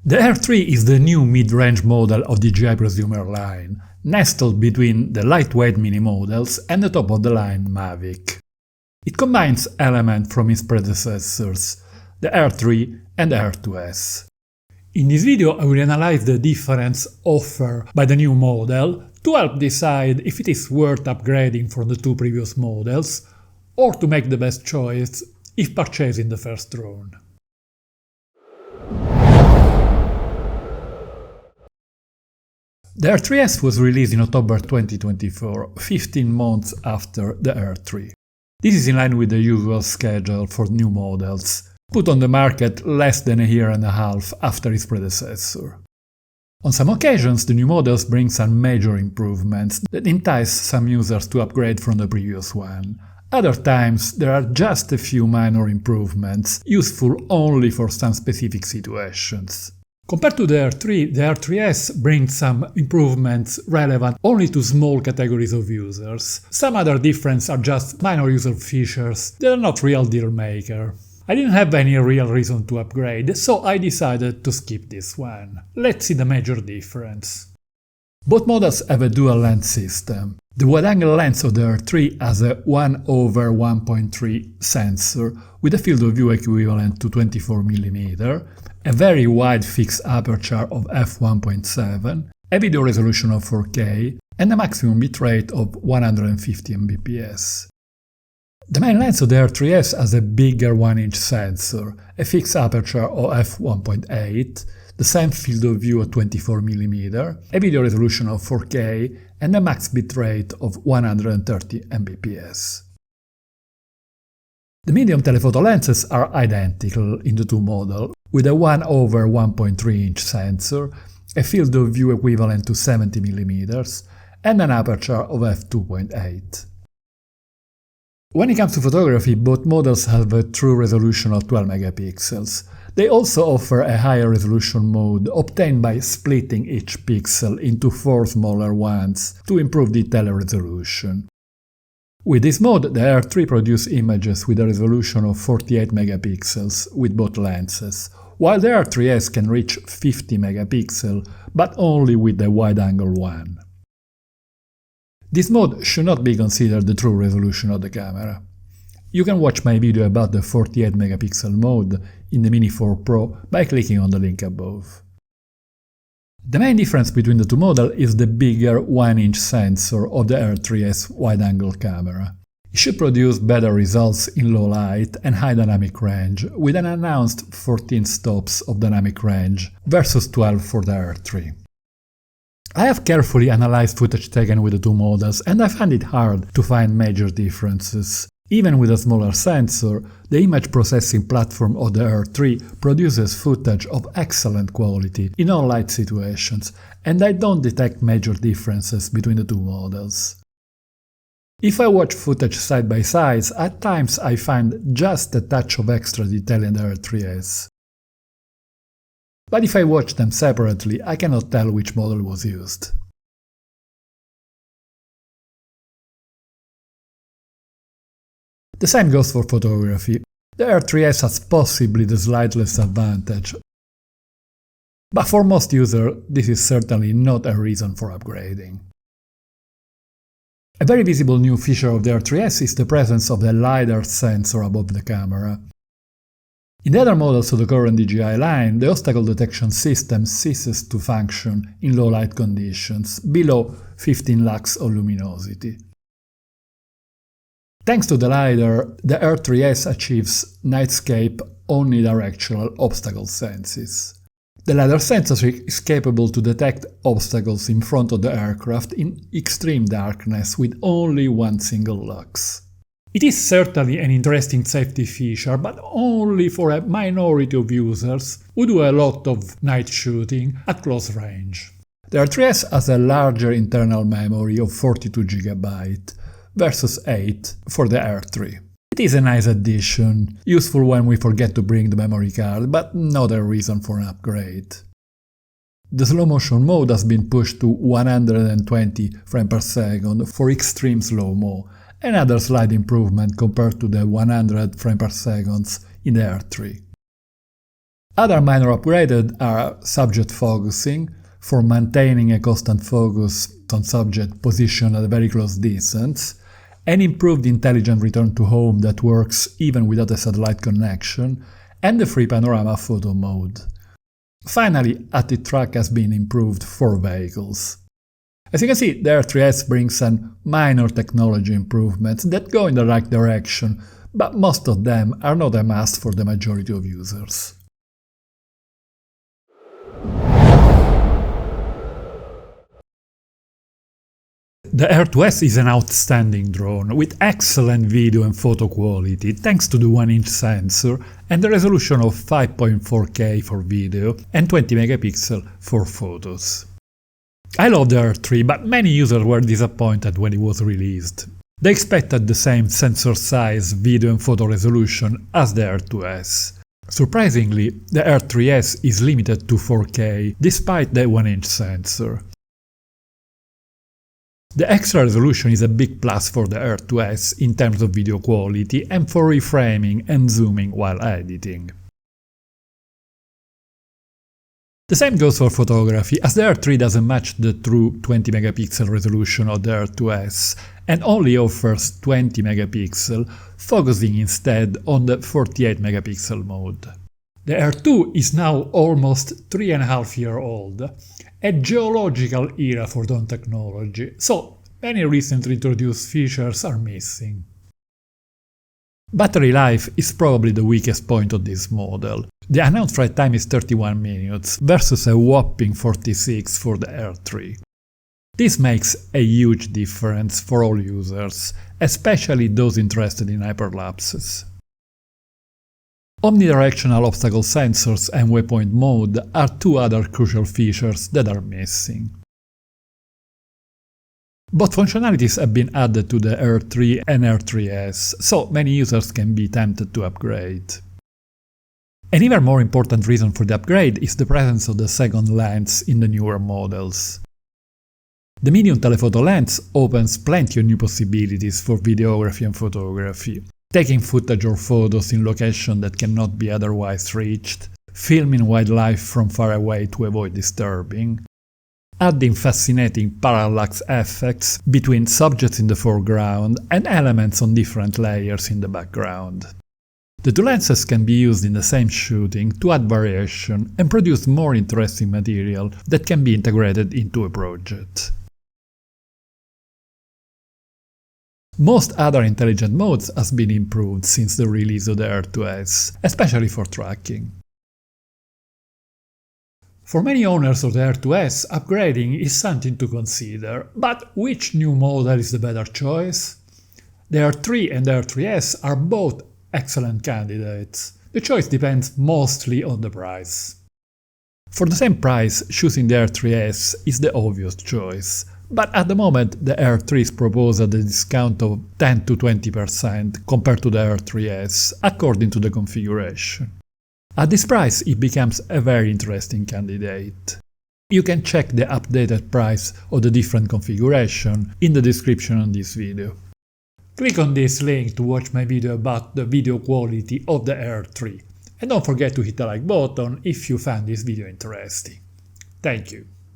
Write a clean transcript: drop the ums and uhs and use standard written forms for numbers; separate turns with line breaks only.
The R3 is the new mid-range model of the DJI prosumer line, nestled between the lightweight mini models and the top-of-the-line Mavic. It combines elements from its predecessors, the R3 and the R2S. In this video I will analyze the difference offered by the new model to help decide if it is worth upgrading from the two previous models, or to make the best choice if purchasing the first drone. The R3S was released in October 2024, 15 months after the R3. This is in line with the usual schedule for new models, put on the market less than a year and a half after its predecessor. On some occasions, the new models bring some major improvements that entice some users to upgrade from the previous one. Other times, there are just a few minor improvements, useful only for some specific situations. Compared to the R3, the R3S brings some improvements relevant only to small categories of users. Some other differences are just minor user features that are not real deal maker. I didn't have any real reason to upgrade, so I decided to skip this one. Let's see the major difference. Both models have a dual lens system. The wide-angle lens of the R3 has a 1/1.3 sensor with a field of view equivalent to 24mm, a very wide fixed aperture of f1.7, a video resolution of 4K, and a maximum bitrate of 150 Mbps. The main lens of the R3S has a bigger 1-inch sensor, a fixed aperture of f1.8, the same field of view of 24mm, a video resolution of 4K, and a max bitrate of 130 Mbps. The medium telephoto lenses are identical in the two models, with a 1/1.3-inch sensor, a field of view equivalent to 70mm, and an aperture of f2.8. When it comes to photography, both models have a true resolution of 12 megapixels. They also offer a higher resolution mode obtained by splitting each pixel into 4 smaller ones to improve detail resolution. With this mode, the R3 produces images with a resolution of 48 megapixels with both lenses, while the R3S can reach 50 megapixels, but only with the wide-angle one. This mode should not be considered the true resolution of the camera. You can watch my video about the 48 megapixel mode in the Mini 4 Pro by clicking on the link above. The main difference between the two models is the bigger 1-inch sensor of the R3S wide-angle camera. It should produce better results in low light and high dynamic range, with an announced 14 stops of dynamic range versus 12 for the R3. I have carefully analyzed footage taken with the two models, and I find it hard to find major differences. Even with a smaller sensor, the image processing platform of the R3 produces footage of excellent quality in all light situations, and I don't detect major differences between the two models. If I watch footage side by side, at times I find just a touch of extra detail in the R3S. But if I watch them separately, I cannot tell which model was used. The same goes for photography. The R3S has possibly the slightest advantage, but for most users this is certainly not a reason for upgrading. A very visible new feature of the R3S is the presence of the LiDAR sensor above the camera. In the other models of the current DJI line, the obstacle detection system ceases to function in low light conditions, below 15 lux of luminosity. Thanks to the LiDAR, the R3S achieves nightscape omnidirectional obstacle senses. The LiDAR sensor is capable to detect obstacles in front of the aircraft in extreme darkness with only one single lux. It is certainly an interesting safety feature, but only for a minority of users who do a lot of night shooting at close range. The R3S has a larger internal memory of 42 GB versus 8 for the R3. It is a nice addition, useful when we forget to bring the memory card, but not a reason for an upgrade. The slow motion mode has been pushed to 120 frames per second for extreme slow-mo, another slight improvement compared to the 100 frames per second in the R3. Other minor upgrades are subject focusing, for maintaining a constant focus on subject position at a very close distance, an improved intelligent return to home that works even without a satellite connection, and the free panorama photo mode. Finally, active track has been improved for vehicles. As you can see, the R3S brings some minor technology improvements that go in the right direction, but most of them are not a must for the majority of users. The R2S is an outstanding drone with excellent video and photo quality thanks to the 1-inch sensor and the resolution of 5.4K for video and 20 megapixel for photos. I love the R3, but many users were disappointed when it was released. They expected the same sensor size, video and photo resolution as the R2S. Surprisingly, the R3S is limited to 4K despite the 1-inch sensor. The extra resolution is a big plus for the R2S in terms of video quality and for reframing and zooming while editing. The same goes for photography, as the R3 doesn't match the true 20 megapixel resolution of the R2S and only offers 20 megapixel, focusing instead on the 48 megapixel mode. The R2 is now almost 3.5 years old, a geological era for drone technology, so many recently introduced features are missing. Battery life is probably the weakest point of this model. The announced flight time is 31 minutes versus a whopping 46 for the R3. This makes a huge difference for all users, especially those interested in hyperlapses. Omnidirectional obstacle sensors and waypoint mode are two other crucial features that are missing. Both functionalities have been added to the R3 and R3S, so many users can be tempted to upgrade. An even more important reason for the upgrade is the presence of the second lens in the newer models. The medium telephoto lens opens plenty of new possibilities for videography and photography. Taking footage or photos in locations that cannot be otherwise reached, filming wildlife from far away to avoid disturbing, adding fascinating parallax effects between subjects in the foreground and elements on different layers in the background. The two lenses can be used in the same shooting to add variation and produce more interesting material that can be integrated into a project. Most other intelligent modes have been improved since the release of the R2S, especially for tracking. For many owners of the R2S, upgrading is something to consider, but which new model is the better choice? The R3 and the R3S are both excellent candidates. The choice depends mostly on the price. For the same price, choosing the R3S is the obvious choice. But at the moment, the R3 is proposed at a discount of 10 to 20% compared to the R3S, according to the configuration. At this price, it becomes a very interesting candidate. You can check the updated price of the different configuration in the description of this video. Click on this link to watch my video about the video quality of the R3. And don't forget to hit the like button if you found this video interesting. Thank you.